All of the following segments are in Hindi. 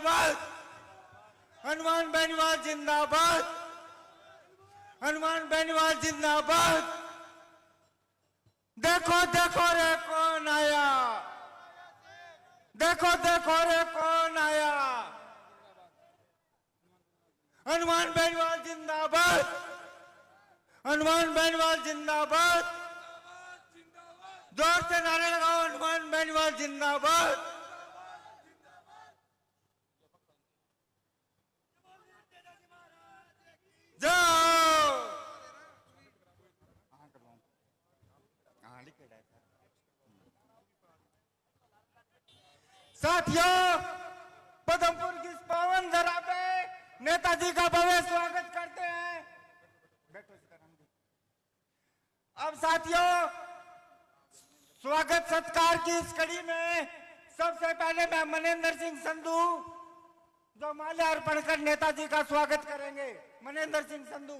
जिंदाबाद। हनुमान बेनीवाल जिंदाबाद। हनुमान बेनीवाल जिंदाबाद। देखो देखो रे कौन आया, देखो देखो रे कौन आया। हनुमान बेनीवाल जिंदाबाद। हनुमान बेनीवाल जिंदाबाद। जोर से नारे लगाओ, हनुमान बेनीवाल जिंदाबाद। जाओ। साथियों, पदमपुर की इस पावन धरा पे नेताजी का भव्य स्वागत करते हैं। अब साथियों, स्वागत सत्कार की इस कड़ी में सबसे पहले मैं मनेंद्र सिंह संधू जो माल्या अर्पण कर नेताजी का स्वागत करेंगे। मनेंद्र सिंह संधू।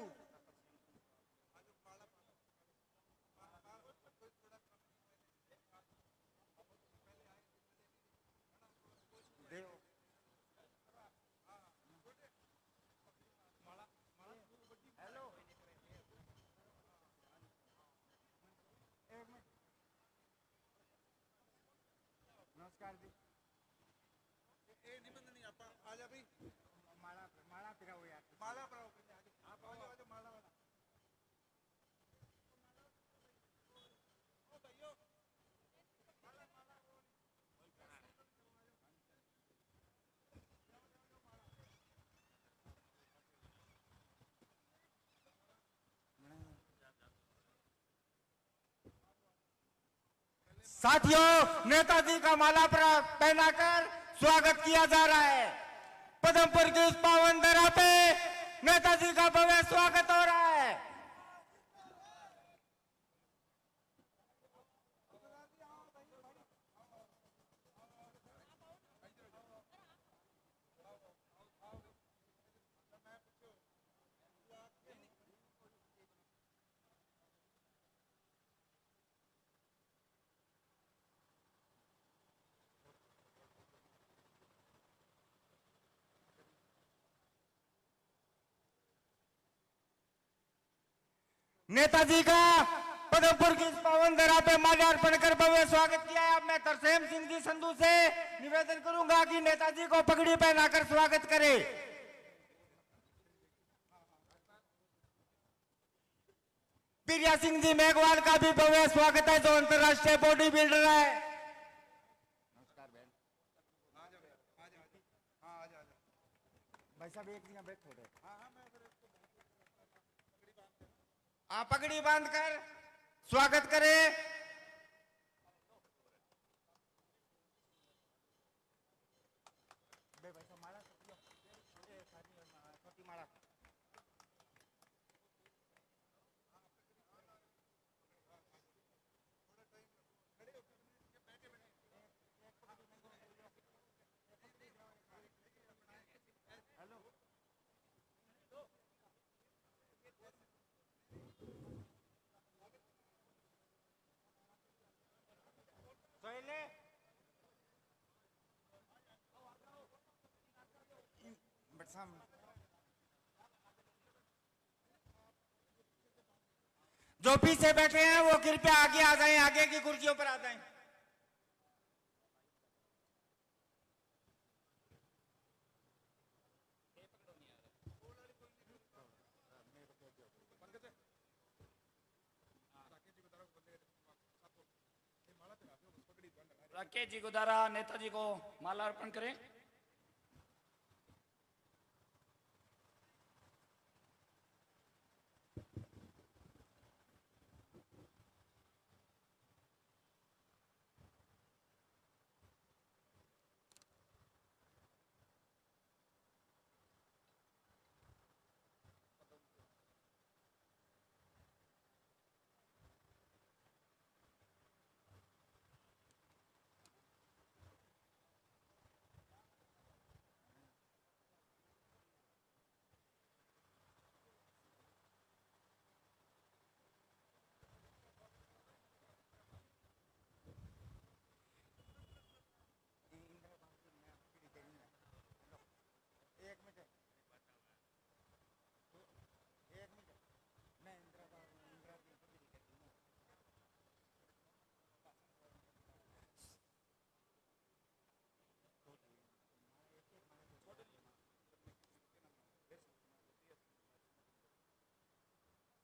नमस्कार जी। ए निबंधनी आपा आजा भाई। माला माला पिराओ यार, माला पिराओ। आप आओ आजा माला वाला। ओ भाइयों, माला माला। साथियों, नेताजी का माला पहनाकर स्वागत किया जा रहा है। पदमपुर की इस पावन धरा पे नेताजी का भव्य स्वागत हो रहा है। नेताजी का पदमपुर की इस पावन धरा पे माल्यार्पण कर भव्य स्वागत किया है। अब मैं तरसेम सिंह जी संधू से निवेदन करूंगा कि नेताजी को पगड़ी पहनाकर स्वागत करें। प्रिया सिंह जी मेघवाल का भी भव्य स्वागत है, जो अंतर्राष्ट्रीय बॉडी बिल्डर है। नमस्कार बहन। भाई साहब एक दिन बैठ थोड़े। आप पगड़ी बांधकर स्वागत करें। जो पीछे बैठे हैं वो कृपया आगे आ जाएं, आगे की कुर्सियों पर आ जाएं। राकेश जी को द्वारा नेताजी को माला अर्पण करें।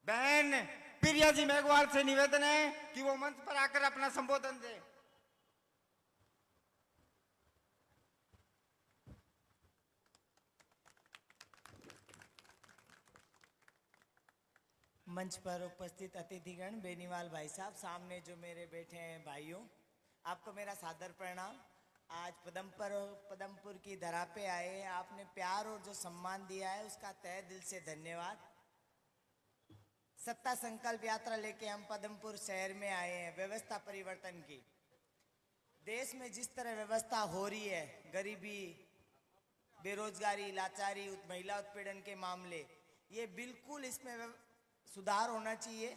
बहन प्रिया जी मेघवाल से निवेदन है कि वो मंच पर आकर अपना संबोधन दे। मंच पर उपस्थित अतिथिगण, बेनीवाल भाई साहब, सामने जो मेरे बैठे हैं भाइयों, आपको मेरा सादर प्रणाम। आज पदमपुर की धरा पे आए हैं, आपने प्यार और जो सम्मान दिया है उसका तहे दिल से धन्यवाद। सत्ता संकल्प यात्रा लेके हम पदमपुर शहर में आए हैं व्यवस्था परिवर्तन की। देश में जिस तरह व्यवस्था हो रही है, गरीबी, बेरोजगारी, लाचारी, महिला उत्पीड़न के मामले, ये बिल्कुल इसमें सुधार होना चाहिए।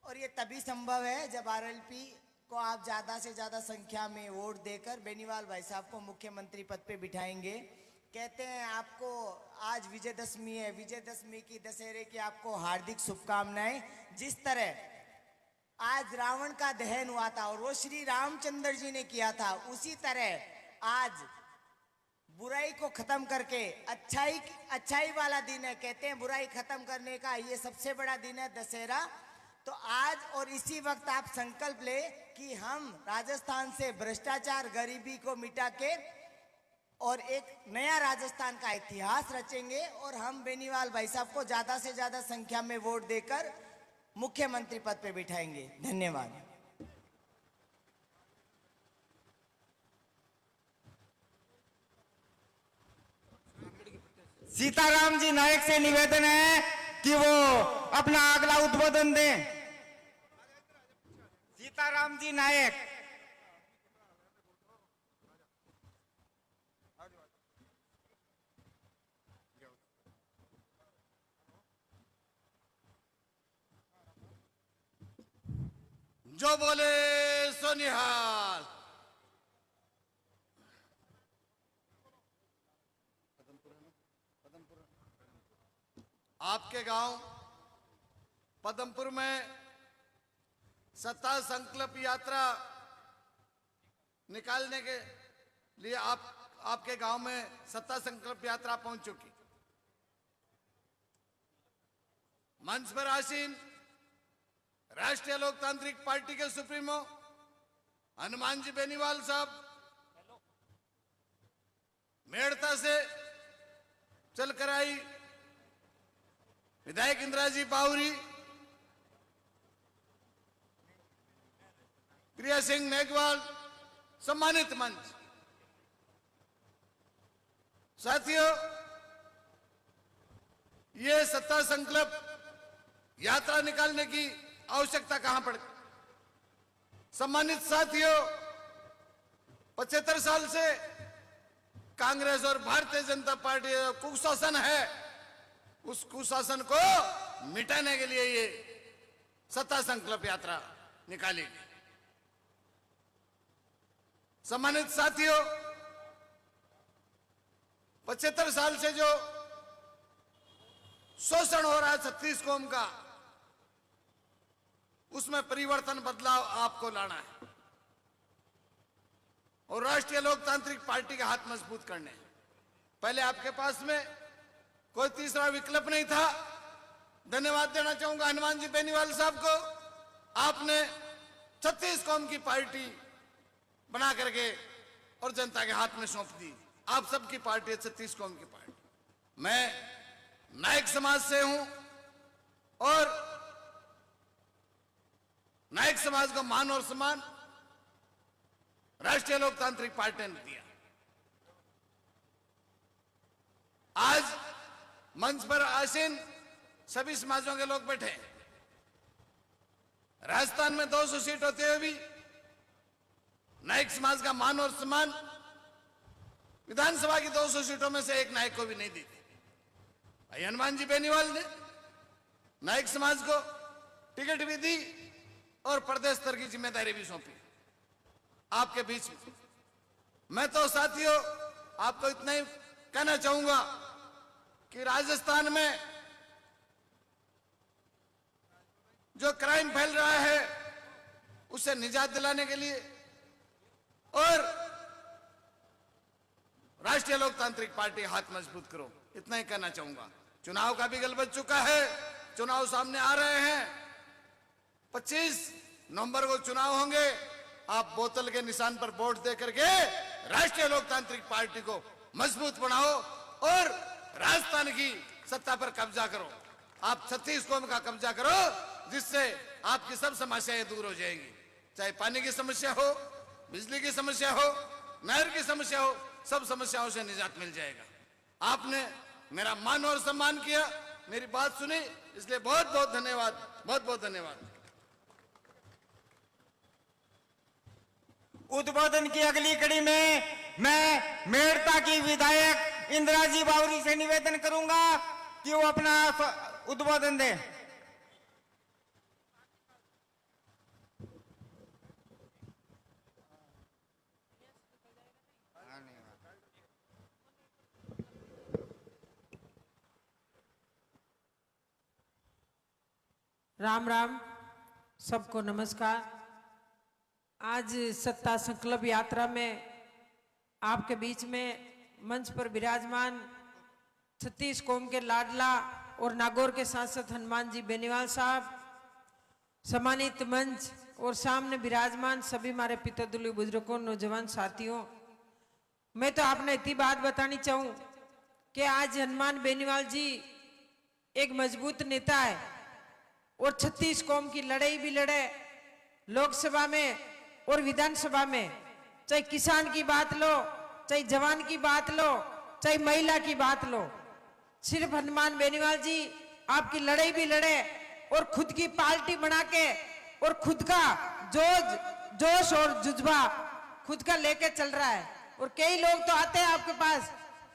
और ये तभी संभव है जब आरएलपी को आप ज़्यादा से ज़्यादा संख्या में वोट देकर बेनीवाल भाई साहब को मुख्यमंत्री पद पे बिठाएंगे। कहते हैं आपको आज विजयदशमी है, विजयदशमी की, दशहरे की आपको हार्दिक शुभकामनाएं। जिस तरह आज रावण का दहन हुआ था और वो श्री रामचंद्र जी ने किया था, उसी तरह आज बुराई को खत्म करके अच्छाई वाला दिन है। कहते हैं बुराई खत्म करने का ये सबसे बड़ा दिन है दशहरा। तो आज और इसी वक्त आप संकल्प ले कि हम राजस्थान से भ्रष्टाचार, गरीबी को मिटा के और एक नया राजस्थान का इतिहास रचेंगे और हम बेनीवाल भाई साहब को ज्यादा से ज्यादा संख्या में वोट देकर मुख्यमंत्री पद पे बिठाएंगे। धन्यवाद। सीताराम जी नायक से निवेदन है कि वो अपना अगला उद्बोधन दें। सीताराम जी नायक। जो बोले सो निहाल। आपके गांव पदमपुर में सत्ता संकल्प यात्रा निकालने के लिए आपके गांव में सत्ता संकल्प यात्रा पहुंच चुकी। मंच पर आसीन राष्ट्रीय लोकतांत्रिक पार्टी के सुप्रीमो हनुमान जी बेनीवाल साहब मेड़ता से चलकर आई विधायक इंदिरा जी बावरी, प्रिया सिंह मेघवाल, सम्मानित मंच। साथियों, ये सत्ता संकल्प यात्रा निकालने की आवश्यकता कहां पड़ गई? सम्मानित साथियों, 75 साल से कांग्रेस और भारतीय जनता पार्टी कुशासन है, उस कुशासन को मिटाने के लिए ये सत्ता संकल्प यात्रा निकाली गई। सम्मानित साथियों, 75 साल से जो शोषण हो रहा है 36 कौम का, उसमें परिवर्तन, बदलाव आपको लाना है और राष्ट्रीय लोकतांत्रिक पार्टी के हाथ मजबूत करने हैं। पहले आपके पास में कोई तीसरा विकल्प नहीं था। धन्यवाद देना चाहूंगा हनुमान जी बेनीवाल साहब को। आपने 36 कौम की पार्टी बना करके और जनता के हाथ में सौंप दी। आप सबकी पार्टी है 36 कौम की पार्टी। मैं नायक समाज से हूं और नायक समाज को मान और सम्मान राष्ट्रीय लोकतांत्रिक पार्टी ने दिया। आज मंच पर आसीन सभी समाजों के लोग बैठे। राजस्थान में 200 सीट होते हुए भी नायक समाज का मान और सम्मान विधानसभा की 200 सीटों में से एक नायक को भी नहीं दी थी। भाई हनुमान जी बेनीवाल ने नायक समाज को टिकट भी दी और प्रदेश स्तर की जिम्मेदारी भी सौंपी आपके बीच में। मैं तो साथियों आपको इतना ही कहना चाहूंगा कि राजस्थान में जो क्राइम फैल रहा है उसे निजात दिलाने के लिए और राष्ट्रीय लोकतांत्रिक पार्टी हाथ मजबूत करो, इतना ही कहना चाहूंगा। चुनाव का भी गल बच चुका है, चुनाव सामने आ रहे हैं। 25 नवंबर को चुनाव होंगे। आप बोतल के निशान पर वोट दे करके राष्ट्रीय लोकतांत्रिक पार्टी को मजबूत बनाओ और राजस्थान की सत्ता पर कब्जा करो। आप 36 कौम का कब्जा करो, जिससे आपकी सब समस्याएं दूर हो जाएंगी। चाहे पानी की समस्या हो, बिजली की समस्या हो, नहर की समस्या हो, सब समस्याओं से निजात मिल जाएगा। आपने मेरा मान और सम्मान किया, मेरी बात सुनी, इसलिए बहुत बहुत धन्यवाद, बहुत बहुत धन्यवाद। उद्बोधन की अगली कड़ी में मैं मेड़ता की विधायक इंदिराजी बावरी से निवेदन करूंगा कि वो अपना उद्बोधन दे। राम राम, सबको नमस्कार। आज सत्ता संकल्प यात्रा में आपके बीच में मंच पर विराजमान 36 कौम के लाडला और नागौर के सांसद हनुमान जी बेनीवाल साहब, सम्मानित मंच और सामने विराजमान सभी हमारे पितृतुल्य बुजुर्गों, नौजवान साथियों, मैं तो आपने इतनी बात बतानी चाहूं कि आज हनुमान बेनीवाल जी एक मजबूत नेता है और 36 कौम की लड़ाई भी लड़े लोकसभा में और विधानसभा में। चाहे किसान की बात लो, चाहे जवान की बात लो, चाहे महिला की बात लो, सिर्फ हनुमान बेनीवाल जी आपकी लड़ाई भी लड़े और खुद की पार्टी बना के और खुद का जोश और जुज्बा खुद का लेके चल रहा है। और कई लोग तो आते हैं आपके पास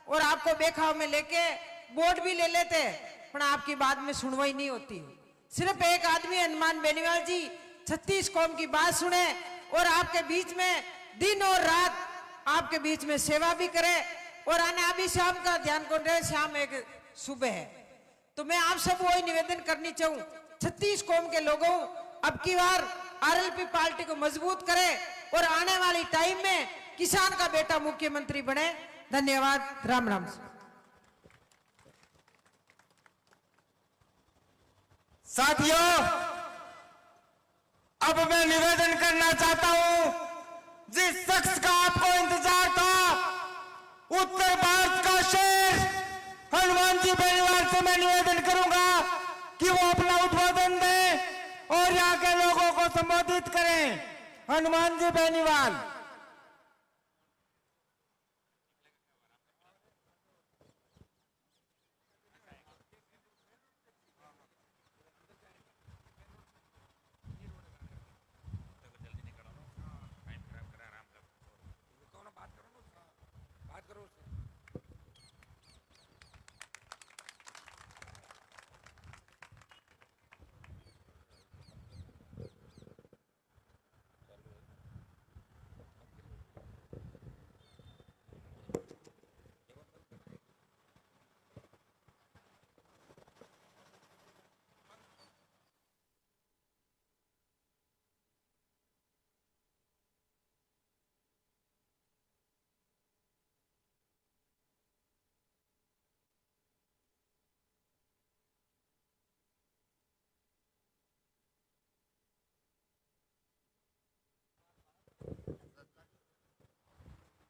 और आपको बेखाव में लेके वोट भी ले लेते, पर आपकी बात में सुनवाई नहीं होती। सिर्फ एक आदमी हनुमान बेनीवाल जी 36 कौम की बात सुने और आपके बीच में दिन और रात आपके बीच में सेवा भी करे। और आने अभी शाम का ध्यान कौन रहे, शाम एक सुबह है। तो मैं आप सब वही निवेदन करनी चाहूं, 36 कौम के लोगों, अब की बार आरएलपी पार्टी को मजबूत करे और आने वाली टाइम में किसान का बेटा मुख्यमंत्री बने। धन्यवाद। राम राम। साथियों, अब मैं निवेदन करना चाहता हूं, जिस शख्स का आपको इंतजार था, उत्तर भारत का शेर हनुमान जी बेनीवाल से मैं निवेदन करूंगा कि वो अपना उद्बोधन दें और यहाँ के लोगों को संबोधित करें। हनुमान जी बेनीवाल।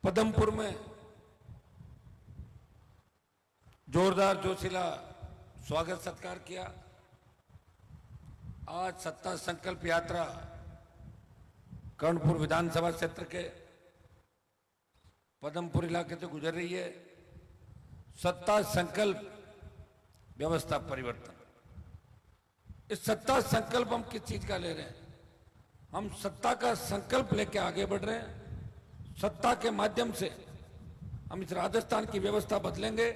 पदमपुर में जोरदार जोशीला स्वागत सत्कार किया। आज सत्ता संकल्प यात्रा कर्णपुर विधानसभा क्षेत्र के पदमपुर इलाके से गुजर रही है। सत्ता संकल्प व्यवस्था परिवर्तन, इस सत्ता संकल्प हम किस चीज का ले रहे हैं? हम सत्ता का संकल्प लेके आगे बढ़ रहे हैं। सत्ता के माध्यम से हम इस राजस्थान की व्यवस्था बदलेंगे।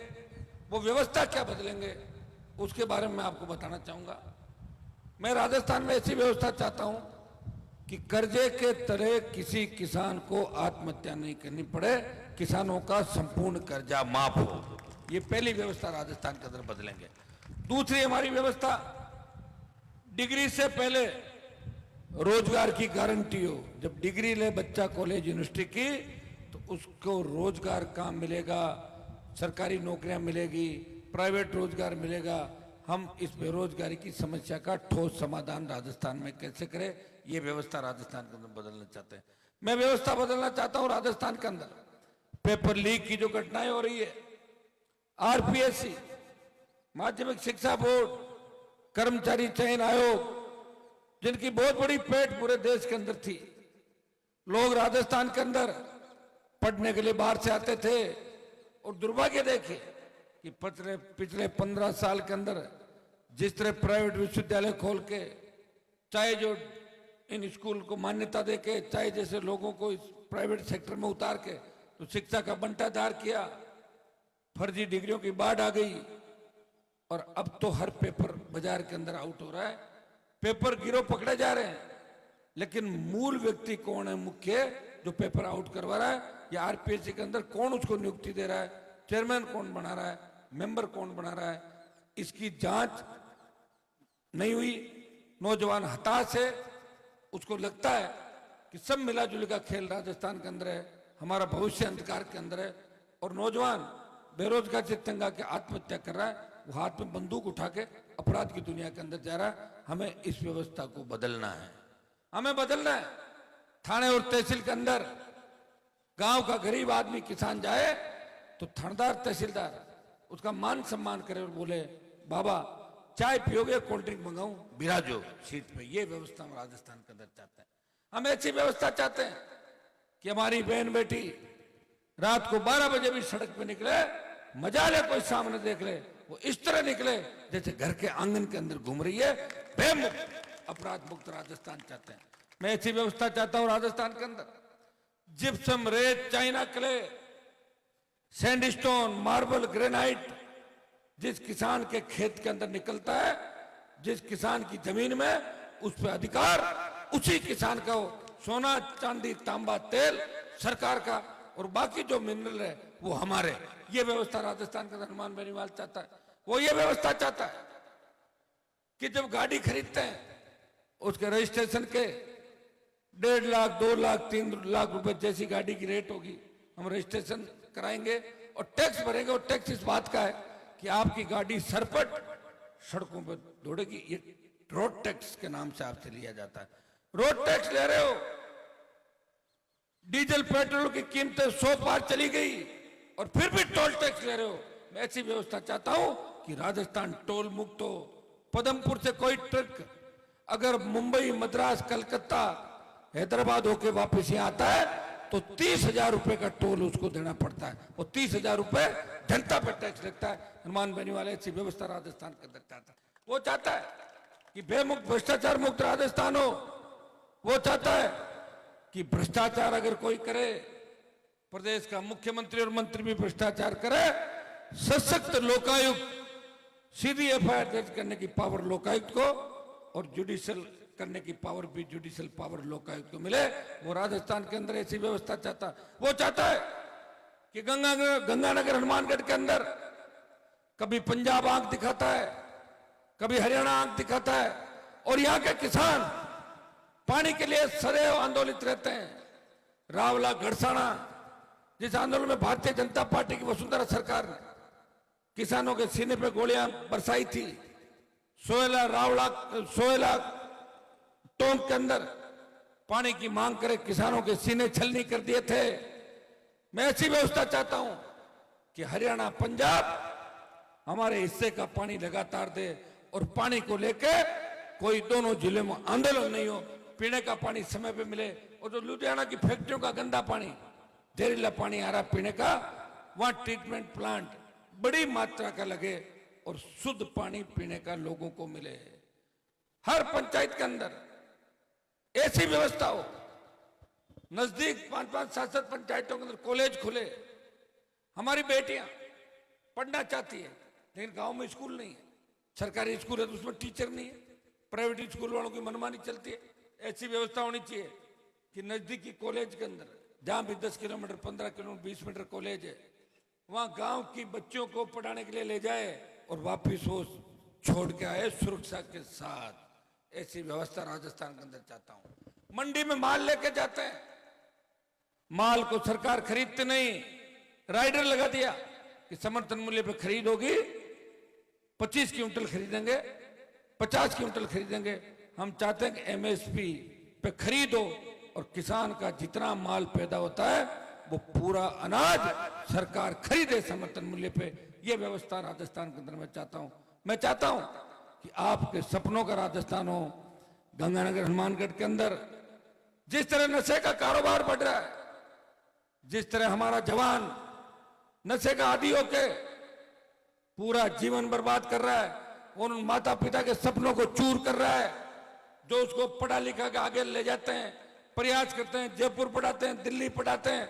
वो व्यवस्था क्या बदलेंगे उसके बारे में मैं आपको बताना चाहूंगा। मैं राजस्थान में ऐसी व्यवस्था चाहता हूं कि कर्जे के तरह किसी किसान को आत्महत्या नहीं करनी पड़े, किसानों का संपूर्ण कर्जा माफ हो। ये पहली व्यवस्था राजस्थान के अंदर बदलेंगे। दूसरी हमारी व्यवस्था, डिग्री से पहले रोजगार की गारंटी हो। जब डिग्री ले बच्चा कॉलेज यूनिवर्सिटी की तो उसको रोजगार काम मिलेगा, सरकारी नौकरियां मिलेगी, प्राइवेट रोजगार मिलेगा, हम इस बेरोजगारी की समस्या का ठोस समाधान राजस्थान में कैसे करें, ये व्यवस्था राजस्थान के अंदर बदलना चाहते हैं। मैं व्यवस्था बदलना चाहता हूं राजस्थान के अंदर। पेपर लीक की जो घटनाएं हो रही है, आरपीएससी, माध्यमिक शिक्षा बोर्ड, कर्मचारी चयन आयोग, जिनकी बहुत बड़ी पेट पूरे देश के अंदर थी। लोग राजस्थान के अंदर पढ़ने के लिए बाहर से आते थे, और दुर्भाग्य देखिए कि पिछले 15 साल के अंदर जिस तरह प्राइवेट विश्वविद्यालय खोल के, चाहे जो इन स्कूल को मान्यता देके, चाहे जैसे लोगों को इस प्राइवेट सेक्टर में उतार के तो शिक्षा का बंटाधार किया, फर्जी डिग्रियों की बाढ़ आ गई, और अब तो हर पेपर बाजार के अंदर आउट हो रहा है। पेपर गिरोह पकड़े जा रहे हैं, लेकिन मूल व्यक्ति कौन है मुख्य जो पेपर आउट करवा रहा है, या आरपीएससी के अंदर कौन उसको नियुक्ति दे रहा है, चेयरमैन कौन बना रहा है, मेंबर कौन बना रहा है, इसकी जांच नहीं हुई। नौजवान हताश है, उसको लगता है कि सब मिला जुली का खेल राजस्थान के अंदर है, हमारा भविष्य अंधकार के अंदर है, और नौजवान बेरोजगार से तंग आके आत्महत्या कर रहा है, वो हाथ में बंदूक उठा के अपराध की दुनिया के अंदर जा रहा है। हमें इस व्यवस्था को बदलना है, हमें बदलना है। थाने और तहसील के अंदर गांव का गरीब आदमी किसान जाए तो थानेदार तहसीलदार उसका मान सम्मान करे और बोले, बाबा चाय पियोगे, कोल्ड ड्रिंक मंगाऊं, बिराजो सीट पे। ये व्यवस्था हम राजस्थान के अंदर चाहते हैं। हम ऐसी व्यवस्था चाहते हैं कि हमारी बहन बेटी रात को 12 बजे भी सड़क पे निकले, मजा ले, कोई सामने देख ले, वो इस तरह निकले जैसे घर के आंगन के अंदर घूम रही है। बेमुक्त अपराध मुक्त राजस्थान चाहते हैं। मैं ऐसी व्यवस्था चाहता हूं राजस्थान के अंदर। जिप्सम, रेत, China clay, sandstone, marble, granite जिस किसान के खेत के अंदर निकलता है, जिस किसान की जमीन में, उस पर अधिकार उसी किसान का हो। सोना, चांदी, तांबा, तेल सरकार का, और बाकी जो मिनरल है वो हमारे। ये व्यवस्था राजस्थान का हनुमान बेनीवाल चाहता है। वो ये व्यवस्था चाहता है कि जब गाड़ी खरीदते हैं उसके रजिस्ट्रेशन के 1.5 लाख, 2 लाख, 3 लाख रुपए जैसी गाड़ी की रेट होगी, हम रजिस्ट्रेशन कराएंगे और टैक्स भरेंगे। और टैक्स इस बात का है कि आपकी गाड़ी सरपट सड़कों पर दौड़ेगी। ये रोड टैक्स के नाम से आपसे लिया जाता है। रोड टैक्स ले रहे हो, डीजल पेट्रोल की कीमतें 100 पार चली गई, और फिर भी टोल टैक्स ले रहे हो। मैं ऐसी व्यवस्था चाहता हूं कि राजस्थान टोल मुक्त हो। पदमपुर से कोई ट्रक अगर मुंबई, मद्रास, कलकत्ता, हैदराबाद होके वापस यहाँ आता है तो 30,000 रुपए का टोल उसको देना पड़ता है। वो 30,000 रुपए जनता पर टैक्स लगता है। हनुमान बेनीवाल ऐसी व्यवस्था राजस्थान के अंदर चाहता है। वो चाहता है कि बेमुक्त, भ्रष्टाचार मुक्त राजस्थान हो। वो चाहता है कि भ्रष्टाचार अगर कोई करे, प्रदेश का मुख्यमंत्री और मंत्री भी भ्रष्टाचार करे, सशक्त लोकायुक्त, सीधी एफआईआर दर्ज करने की पावर लोकायुक्त को, और जुडिशियल करने की पावर भी जुडिशियल पावर लोकायुक्त को मिले। वो राजस्थान के अंदर ऐसी व्यवस्था चाहता है। वो चाहता है कि गंगानगर, हनुमानगढ़ के अंदर कभी पंजाब आंख दिखाता है, कभी हरियाणा आंख दिखाता है, और यहाँ के किसान पानी के लिए सदैव आंदोलित रहते हैं। रावला, गड़साना, जिस आंदोलन में भारतीय जनता पार्टी की वसुंधरा सरकार ने किसानों के सीने पे गोलियां बरसाई थी, सोयला टोंक के अंदर पानी की मांग करे, किसानों के सीने छलनी कर दिए थे। मैं ऐसी व्यवस्था चाहता हूं कि हरियाणा, पंजाब हमारे हिस्से का पानी लगातार दे, और पानी को लेके कोई दोनों जिले में आंदोलन नहीं हो, पीने का पानी समय पे मिले। और जो लुधियाना की फैक्ट्रियों का गंदा पानी, जहरीला पानी आ रहा पीने का, वहां ट्रीटमेंट प्लांट बड़ी मात्रा का लगे और शुद्ध पानी पीने का लोगों को मिले। हर पंचायत के अंदर ऐसी व्यवस्था हो। नजदीक 5-5, 7-7 पंचायतों के अंदर कॉलेज खुले। हमारी बेटियां पढ़ना चाहती है, लेकिन गांव में स्कूल नहीं है। सरकारी स्कूल है तो उसमें टीचर नहीं है। प्राइवेट स्कूल वालों की मनमानी चलती है। ऐसी व्यवस्था होनी चाहिए कि नजदीकी कॉलेज के अंदर, जहां भी 10 किलोमीटर, 15 किलोमीटर, 20 मीटर कॉलेज है, वहां गांव की बच्चों को पढ़ाने के लिए ले जाए और वापिस वो छोड़ के आए सुरक्षा के साथ। ऐसी व्यवस्था राजस्थान के अंदर चाहता हूं। मंडी में माल लेके जाते हैं, माल को सरकार खरीदते नहीं, राइडर लगा दिया कि समर्थन मूल्य पे खरीद होगी 25 क्विंटल खरीदेंगे, 50 क्विंटल खरीदेंगे। हम चाहते हैं कि एमएसपी पे खरीदो और किसान का जितना माल पैदा होता है वो पूरा अनाज सरकार खरीदे समर्थन मूल्य पे। ये व्यवस्था राजस्थान के अंदर मैं चाहता हूं कि आपके सपनों का राजस्थान हो। गंगानगर हनुमानगढ़ के अंदर जिस तरह नशे का कारोबार बढ़ रहा है, जिस तरह हमारा जवान नशे का आदी होके पूरा जीवन बर्बाद कर रहा है और उन माता पिता के सपनों को चूर कर रहा है, जो उसको पढ़ा लिखा के आगे ले जाते हैं, प्रयास करते हैं, जयपुर पढ़ाते हैं, दिल्ली पढ़ाते हैं,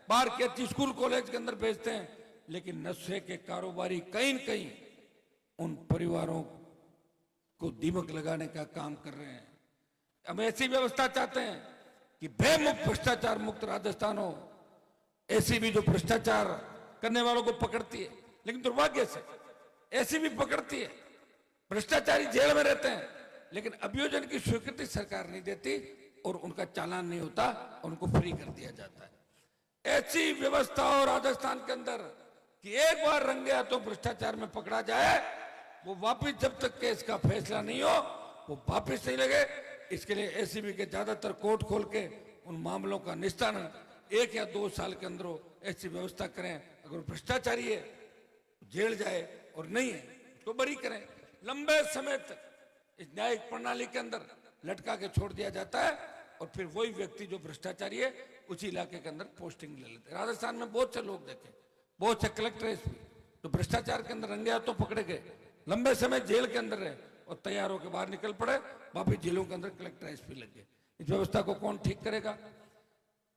बाहर के अच्छी स्कूल कॉलेज के अंदर भेजते हैं, लेकिन नशे के कारोबारी कहीं न कहीं उन परिवारों को दीमक लगाने का काम कर रहे हैं। हम ऐसी व्यवस्था चाहते हैं कि बेमुक्त भ्रष्टाचार मुक्त राजस्थान हो। ऐसी भी जो भ्रष्टाचार करने वालों को पकड़ती है, लेकिन दुर्भाग्य से ऐसी भी पकड़ती है, भ्रष्टाचारी जेल में रहते हैं, लेकिन अभियोजन की स्वीकृति सरकार नहीं देती और उनका चालान नहीं होता, उनको फ्री कर दिया जाता है। ऐसी व्यवस्था हो राजस्थान के अंदर कि एक बार रंगे हाथों भ्रष्टाचार में पकड़ा जाए, वो वापिस जब तक केस का फैसला नहीं हो वो वापिस नहीं लगे। इसके लिए एसीबी के ज्यादातर कोर्ट खोल के उन मामलों का निस्तारण 1 या 2 साल के अंदर ऐसी व्यवस्था करें। अगर भ्रष्टाचारी है जेल जाए और नहीं है तो बरी करें। लंबे समय तक इस न्यायिक प्रणाली के अंदर लटका के छोड़ दिया जाता है और फिर वही व्यक्ति जो भ्रष्टाचारी है उसी इलाके के अंदर पोस्टिंग ले लेते हैं। राजस्थान में बहुत से लोग देखे, बहुत से कलेक्टर एसपी तो भ्रष्टाचार के अंदर रंगे हाथों पकड़े गए, लंबे समय जेल के अंदर रहे और तैयार होकर बाहर निकल पड़े, वापिस जेलों के अंदर कलेक्टर एसपी लग गए। इस व्यवस्था को कौन ठीक करेगा?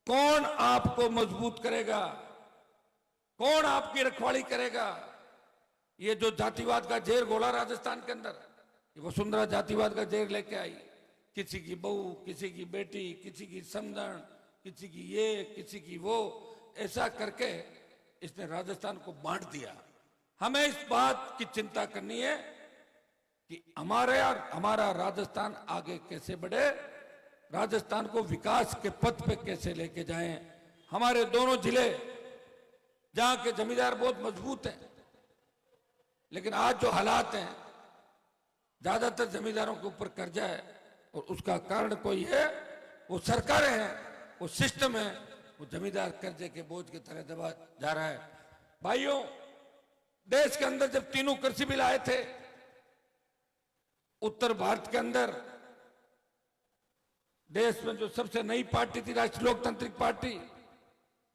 कौन आपको मजबूत करेगा? कौन आपकी रखवाली करेगा? ये जो जातिवाद का जेर घोला राजस्थान के अंदर, ये वसुंधरा जातिवाद का जेर लेके आई, किसी की बहू, किसी की बेटी, किसी की समधन, किसी की ये, किसी की वो, ऐसा करके इसने राजस्थान को बांट दिया। हमें इस बात की चिंता करनी है कि हमारा राजस्थान आगे कैसे बढ़े, राजस्थान को विकास के पथ पे कैसे लेके जाएं। हमारे दोनों जिले जहां के जमींदार बहुत मजबूत हैं, लेकिन आज जो हालात हैं, ज्यादातर जमींदारों के ऊपर कर्जा है और उसका कारण कोई है, वो सरकारें हैं, वो सिस्टम है, वो जमींदार कर्जे के बोझ की तरह दबा जा रहा है। भाइयों, देश के अंदर जब तीनों कृषि बिल आए थे, उत्तर भारत के अंदर देश में जो सबसे नई पार्टी थी राष्ट्रीय लोकतांत्रिक पार्टी,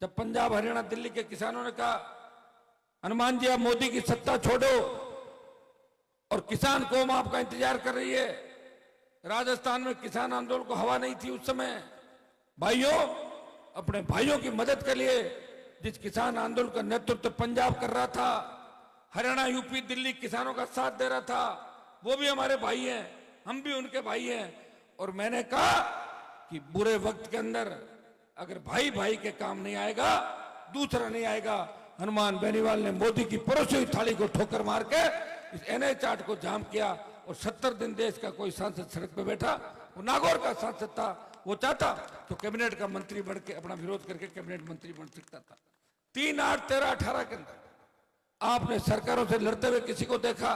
जब पंजाब हरियाणा दिल्ली के किसानों ने कहा हनुमान जी आप मोदी की सत्ता छोड़ो और किसान कौम आपका इंतजार कर रही है, राजस्थान में किसान आंदोलन को हवा नहीं थी उस समय। भाइयों, अपने भाइयों की मदद के लिए जिस किसान आंदोलन का नेतृत्व पंजाब कर रहा था, हरियाणा यूपी दिल्ली किसानों का साथ दे रहा था, वो भी हमारे भाई हैं, हम भी उनके भाई हैं। और मैंने कहा कि बुरे वक्त के अंदर अगर भाई भाई के काम नहीं आएगा, दूसरा नहीं आएगा। हनुमान बेनीवाल ने मोदी की परोसी हुई थाली को ठोकर मार के इस NH 8 को जाम किया और 70 दिन देश का कोई सांसद सड़क पे बैठा, वो नागौर का सांसद था, वो चाहता तो कैबिनेट का मंत्री बन के अपना विरोध करके कैबिनेट मंत्री बन सकता था। 3, 8, 13, 18 के अंदर आपने सरकारों से लड़ते हुए किसी को देखा?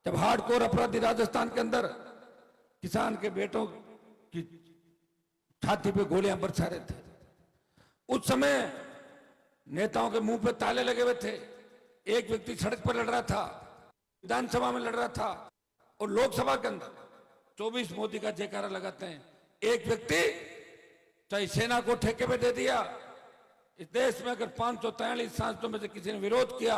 जब हार्डकोर अपराधी राजस्थान के अंदर किसान के बेटों की छाती पे गोलियां बरसा रहे थे, उस समय नेताओं के मुंह पे ताले लगे हुए थे। एक व्यक्ति सड़क पर लड़ रहा था, विधानसभा में लड़ रहा था और लोकसभा के अंदर 24 मोदी का जयकारा लगाते हैं। एक व्यक्ति चाहे सेना को ठेके पे दे दिया। इस देश में अगर 543 सांसदों में से किसी ने विरोध किया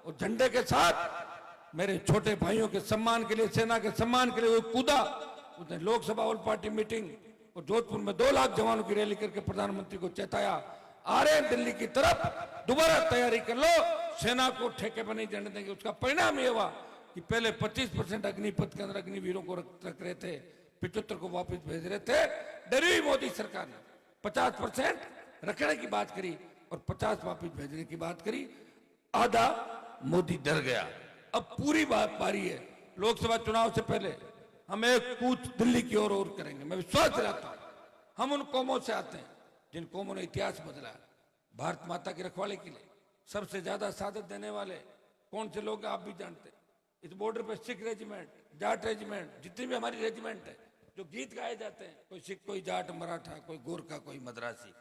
और झंडे के साथ मेरे छोटे भाइयों के सम्मान के लिए, सेना के सम्मान के लिए वो कूदा, उसने लोकसभा ऑल पार्टी मीटिंग और जोधपुर में 2 लाख जवानों की रैली करके प्रधानमंत्री को चेताया, आ रहे हैं दिल्ली की तरफ, दोबारा तैयारी कर लो, सेना को ठेके पर नहीं जाने देंगे। उसका परिणाम ये हुआ कि पहले 25% अग्निपथ के अंदर अग्निवीरों को रख रहे थे, 75 को वापस भेज रहे थे। डरी हुई मोदी सरकार ने 50% रखने की बात करी और 50 वापस भेजने की बात करी। आधा मोदी डर गया। अब पूरी बात बारी है, लोकसभा चुनाव से पहले हम एक कूच दिल्ली की ओर और करेंगे। मैं विश्वास दिलाता हूं, हम उन कौमों से आते हैं जिन कौमों ने इतिहास बदला। भारत माता की रखवाली के लिए सबसे ज्यादा सादत देने वाले कौन से लोग आप भी जानते हैं। इस बॉर्डर पे सिख रेजिमेंट, जाट रेजिमेंट, जितनी भी हमारी रेजिमेंट है, जो गीत गाए जाते हैं, कोई सिख, कोई जाट, मराठा, कोई गोरखा, कोई मद्रासी,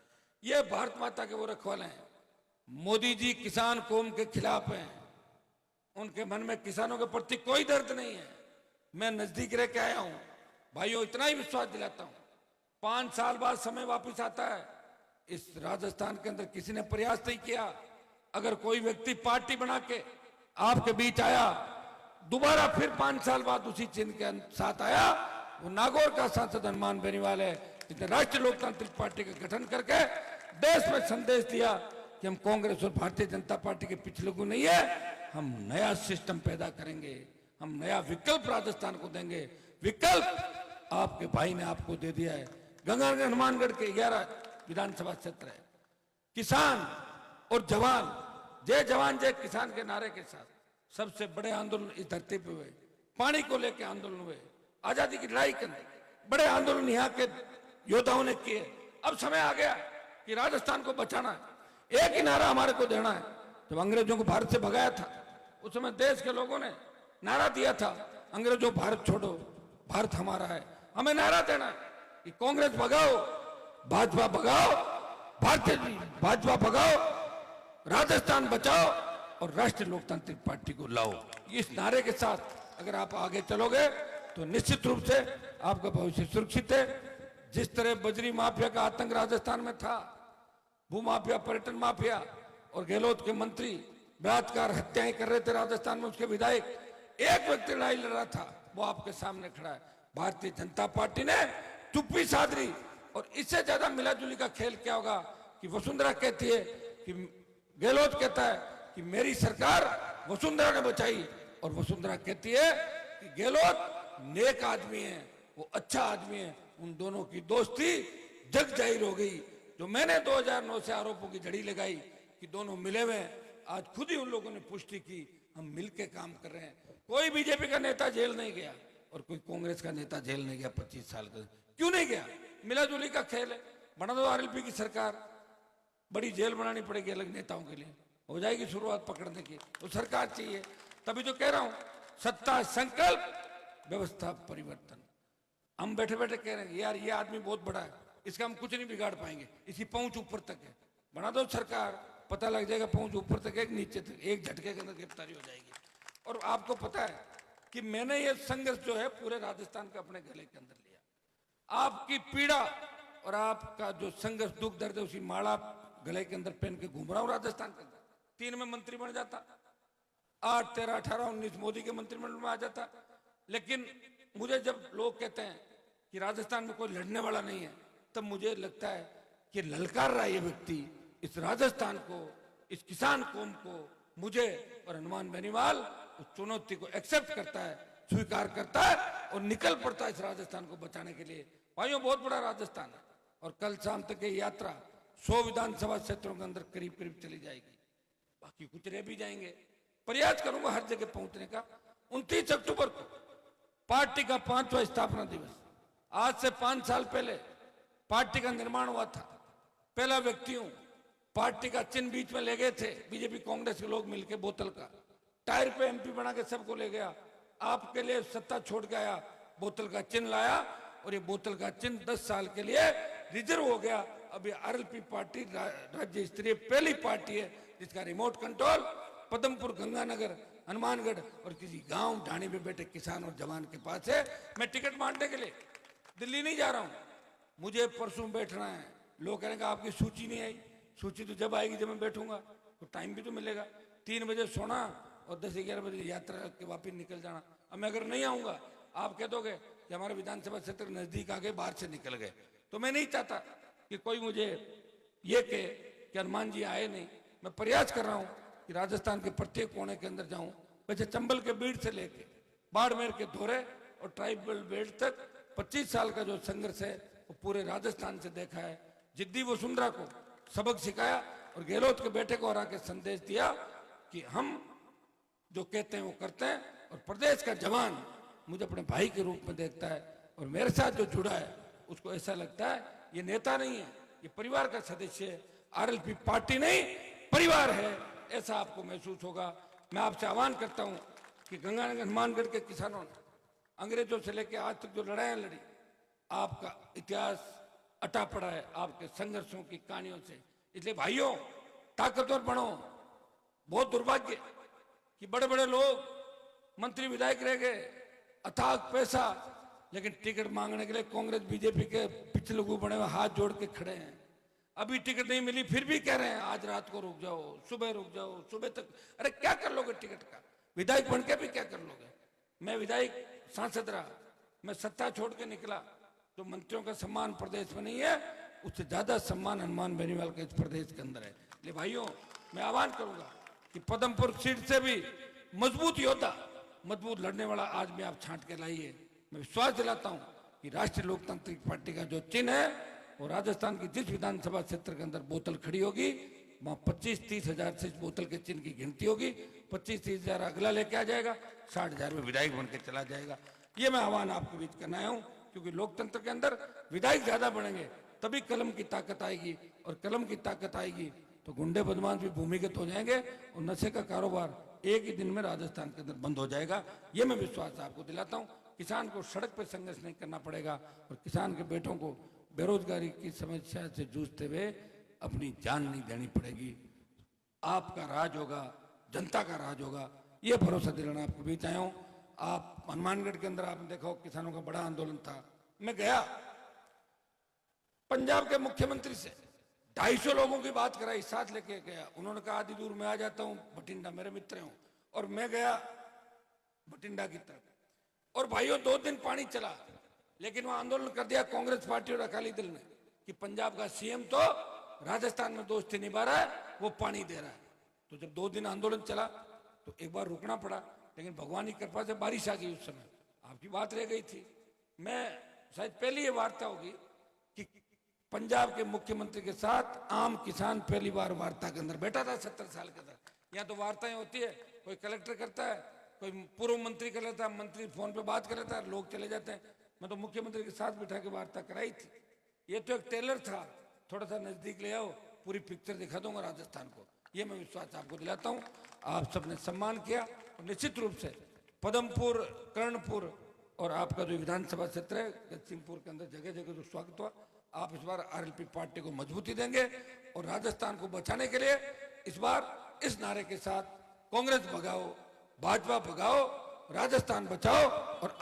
ये भारत माता के वो रखवाले हैं। मोदी जी किसान कौम के खिलाफ हैं, उनके मन में किसानों के प्रति कोई दर्द नहीं है। मैं नजदीक रह के आया हूं भाइयों, इतना ही विश्वास दिलाता हूं, 5 साल बाद समय वापस आता है। इस राजस्थान के अंदर किसी ने प्रयास नहीं किया। अगर कोई व्यक्ति पार्टी बना के आपके बीच आया, दोबारा फिर 5 साल बाद उसी चिन्ह के साथ आया, वो नागौर का सांसद हनुमान बेनीवाल है, जिसने राष्ट्रीय लोकतांत्रिक पार्टी का गठन करके देश में संदेश दिया कि हम कांग्रेस और भारतीय जनता पार्टी के पिछले को नहीं है, हम नया सिस्टम पैदा करेंगे, हम नया विकल्प राजस्थान को देंगे। विकल्प आपके भाई ने आपको दे दिया है। गंगानगर हनुमानगढ़ के 11 विधानसभा क्षेत्र है। किसान और जवान, जय जवान जय किसान के नारे के साथ सबसे बड़े आंदोलन इस धरती पे हुए। पानी को लेकर आंदोलन हुए, आजादी की लड़ाई के बड़े आंदोलन यहाँ के योद्धाओं ने किए। अब समय आ गया कि राजस्थान को बचाना है। एक ही नारा हमारे को देना है। जब अंग्रेजों को भारत से भगाया था, उस समय देश के लोगों ने नारा दिया था, अंग्रेजों भारत छोड़ो, भारत हमारा है। हमें नारा देना है कि कांग्रेस भगाओ, भाजपा भगाओ, भारतीय भाजपा भगाओ, राजस्थान बचाओ और राष्ट्रीय लोकतांत्रिक पार्टी को लाओ। इस नारे के साथ अगर आप आगे चलोगे तो निश्चित रूप से आपका भविष्य सुरक्षित है। जिस तरह बजरी माफिया का आतंक राजस्थान में था, भू माफिया, पर्यटन माफिया और गहलोत के मंत्री बलात्कार हत्याएं कर रहे थे राजस्थान में, उसके विधायक, एक व्यक्ति लड़ाई लड़ रहा था, वो आपके सामने खड़ा है। भारतीय जनता पार्टी ने चुप्पी साध ली। और इससे ज्यादा मिलाजुली का खेल क्या होगा कि वसुंधरा कहती है कि गहलोत कहता है कि मेरी सरकार वसुंधरा ने बचाई, और वसुंधरा कहती है कि गहलोत नेक आदमी है, वो अच्छा आदमी है। उन दोनों की दोस्ती जग जाहिर हो गई। जो मैंने 2009 से आरोपों की झड़ी लगाई कि दोनों मिले हुए हैं, आज खुद ही उन लोगों ने पुष्टि की, हम मिलके काम कर रहे हैं। कोई बीजेपी का नेता जेल नहीं गया और कोई कांग्रेस का नेता जेल नहीं गया 25 साल का। क्यों नहीं गया? मिलाजुली का खेल है। बना दो आरएलपी की सरकार, बड़ी जेल बनानी पड़ेगी अलग नेताओं के लिए, हो जाएगी शुरुआत पकड़ने की। तो सरकार चाहिए। तभी तो कह रहा हूं, सत्ता संकल्प, व्यवस्था परिवर्तन। हम बैठे बैठे कह रहे हैं यार ये आदमी बहुत बड़ा है, इसका हम कुछ नहीं बिगाड़ पाएंगे, इसकी पहुंच ऊपर तक है। बना दो सरकार, पता लग जाएगा पहुंच ऊपर तक है कि नीचे तक, एक झटके के अंदर गिरफ्तारी हो जाएगी। और आपको पता है कि मैंने ये संघर्ष जो है पूरे राजस्थान का अपने गले के अंदर लिया। आपकी पीड़ा और आपका जो संघर्ष, दुख दर्द है, उसी माला गले के अंदर पहन के घूम रहा हूं राजस्थान के अंदर। 3 में मंत्री बन जाता, 8, 13, 18, 19 मोदी के मंत्रिमंडल में आ जाता। लेकिन मुझे जब लोग कहते हैं कि राजस्थान में कोई लड़ने वाला नहीं है, तब मुझे लगता है कि ललकार रहा ये व्यक्ति इस राजस्थान को, इस किसान कौम को, मुझे और हनुमान बेनीवाल उस चुनौती को एक्सेप्ट करता है, स्वीकार करता है और निकल पड़ता है इस राजस्थान को बचाने के लिए। भाइयों, बहुत बड़ा राजस्थान है और कल शाम तक ये यात्रा 100 विधानसभा क्षेत्रों के अंदर करीब करीब चली जाएगी। बाकी कुछ रह भी जाएंगे। प्रयास करूंगा हर जगह पहुंचने का। 29 अक्टूबर को पार्टी का 5वां स्थापना दिवस, आज से 5 साल पहले पार्टी का निर्माण हुआ था। पहला व्यक्ति हूं। पार्टी का चिन्ह बीच में ले गए थे बीजेपी कांग्रेस के लोग मिलकर, बोतल का टायर पे एमपी बना के सबको ले गया। आपके लिए सत्ता छोड़ के आया, बोतल का चिन्ह लाया और ये बोतल का चिन्ह 10 साल के लिए रिजर्व हो गया। अब ये आरएलपी पार्टी राज्य स्तरीय पहली पार्टी है जिसका रिमोट कंट्रोल पदमपुर, गंगानगर, हनुमानगढ़ और किसी गांव ढाणी में बैठे किसान और जवान के पास है। मैं टिकट बांटने के लिए दिल्ली नहीं जा रहा हूं, मुझे परसों बैठना है। लोग कहेंगे आपकी सूची नहीं आई। सूची तो जब आएगी जब मैं बैठूंगा, तो टाइम भी तो मिलेगा। 3 बजे सोना और 10-11 बजे यात्रा के वापिस निकल जाना। अब मैं अगर नहीं आऊंगा, आप कह दोगे कि हमारे विधानसभा क्षेत्र नजदीक आ गए, बाहर से निकल गए। तो मैं नहीं चाहता कि कोई मुझे ये कहे कि हनुमान जी आए नहीं। मैं प्रयास कर रहा हूं कि राजस्थान के प्रत्येक कोने के अंदर जाऊं। वैसे चंबल के बीड़ से लेके बाड़मेर के धोरे और ट्राइबल बेल्ट तक 25 साल का जो संघर्ष है वो पूरे राजस्थान से देखा है। जिद्दी वसुंधरा को सबक सिखाया और गहलोत के बेटे को हरा के संदेश दिया कि हम जो कहते हैं वो करते हैं। और प्रदेश का जवान मुझे अपने भाई के रूप में देखता है और मेरे साथ जो जुड़ा है उसको ऐसा लगता है ये नेता नहीं है, ये परिवार का सदस्य है। आरएलपी पार्टी नहीं, परिवार है, ऐसा आपको महसूस होगा। मैं आपसे आह्वान करता हूं कि गंगानगर हनुमानगढ़ के किसानों ने अंग्रेजों से लेकर आज तक जो लड़ाइयाँ लड़ी, आपका इतिहास अटा पड़ा है आपके संघर्षों की कहानियों से। इसलिए भाइयों, ताकतवर बनो। बहुत दुर्भाग्य कि बड़े बड़े लोग मंत्री विधायक रह गए, अथाक पैसा, लेकिन टिकट मांगने के लिए कांग्रेस बीजेपी के पिछले लोग बड़े हुए हाथ जोड़ के खड़े हैं। अभी टिकट नहीं मिली फिर भी कह रहे हैं आज रात को रुक जाओ, सुबह रुक जाओ, सुबह तक। अरे क्या कर लोगे टिकट का? विधायक बन के भी क्या कर लोगे? मैं विधायक सांसद रहा, मैं सत्ता छोड़ के निकला। जो मंत्रियों का सम्मान प्रदेश में नहीं है, उससे ज्यादा सम्मान हनुमान बेनीवाल के इस प्रदेश के अंदर है। इसलिए भाइयों, मैं आह्वान करूंगा कि पदमपुर सीट से भी मजबूत योद्धा, मजबूत लड़ने वाला आदमी आप छांट के लाइए। मैं विश्वास दिलाता हूं कि राष्ट्रीय लोकतांत्रिक पार्टी का जो चिन्ह है वो राजस्थान की जिस विधानसभा क्षेत्र के अंदर बोतल खड़ी होगी, वहां 25-30 हजार से इस बोतल के चिन्ह की गिनती होगी। 25-30 हजार अगला लेके आ जाएगा, 60 हजार में विधायक बन के चला जाएगा। ये मैं आह्वान आपके बीच करना आया हूं, क्योंकि लोकतंत्र के अंदर विधायक ज्यादा बढ़ेंगे तभी कलम की ताकत आएगी, और कलम की ताकत आएगी तो गुंडे बदमाश भी भूमिगत हो जाएंगे और नशे का कारोबार एक ही दिन में राजस्थान के अंदर बंद हो जाएगा। ये मैं विश्वास आपको दिलाता हूँ। किसान को सड़क पर संघर्ष नहीं करना पड़ेगा और किसान के बेटों को बेरोजगारी की समस्या से जूझते हुए अपनी जान नहीं देनी पड़ेगी। आपका राज होगा, जनता का राज होगा, ये भरोसा दिलाना आपके बीच आया हूं। आप हनुमानगढ़ के अंदर आपने देखा हो किसानों का बड़ा आंदोलन था। मैं गया पंजाब के मुख्यमंत्री से 250 लोगों की बात कराई, साथ लेके गया। उन्होंने कहा आधी दूर में आ जाता हूं, बठिंडा मेरे मित्र हूं, और मैं गया बठिंडा की तरफ। और भाइयों 2 दिन पानी चला, लेकिन वहां आंदोलन कर दिया कांग्रेस पार्टी और अकाली दल ने कि पंजाब का सीएम तो राजस्थान में दोस्ती निभा रहा है, वो पानी दे रहा है। तो जब 2 दिन आंदोलन चला तो एक बार रुकना पड़ा, लेकिन भगवान की कृपा से बारिश आ गई। उस समय आपकी बात रह गई थी। मैं शायद पहली ये वार्ता होगी कि पंजाब के मुख्यमंत्री के साथ आम किसान पहली बार वार्ता के अंदर बैठा था 70 साल के अंदर। यहाँ तो वार्ताएं होती है, कोई कलेक्टर करता है, कोई पूर्व मंत्री कर लेता है, मंत्री फोन पे बात कर लेता है, लोग चले जाते हैं। मैं तो मुख्यमंत्री के साथ बिठा के वार्ता कराई थी। ये तो एक टेलर था, थोड़ा सा नजदीक ले आओ, पूरी पिक्चर दिखा दूंगा राजस्थान को। ये मैं विश्वास आपको दिलाता हूँ। आप सबने सम्मान किया और निश्चित रूप से पदमपुर, कर्णपुर और आपका जो विधानसभा क्षेत्र है गजसिंहपुर के अंदर जगह जगह जो स्वागत हुआ। आप इस बार आरएलपी पार्टी को मजबूती देंगे और राजस्थान को बचाने के लिए इस बार इस नारे के साथ कांग्रेस भगाओ, भाजपा भगाओ, राजस्थान बचाओ और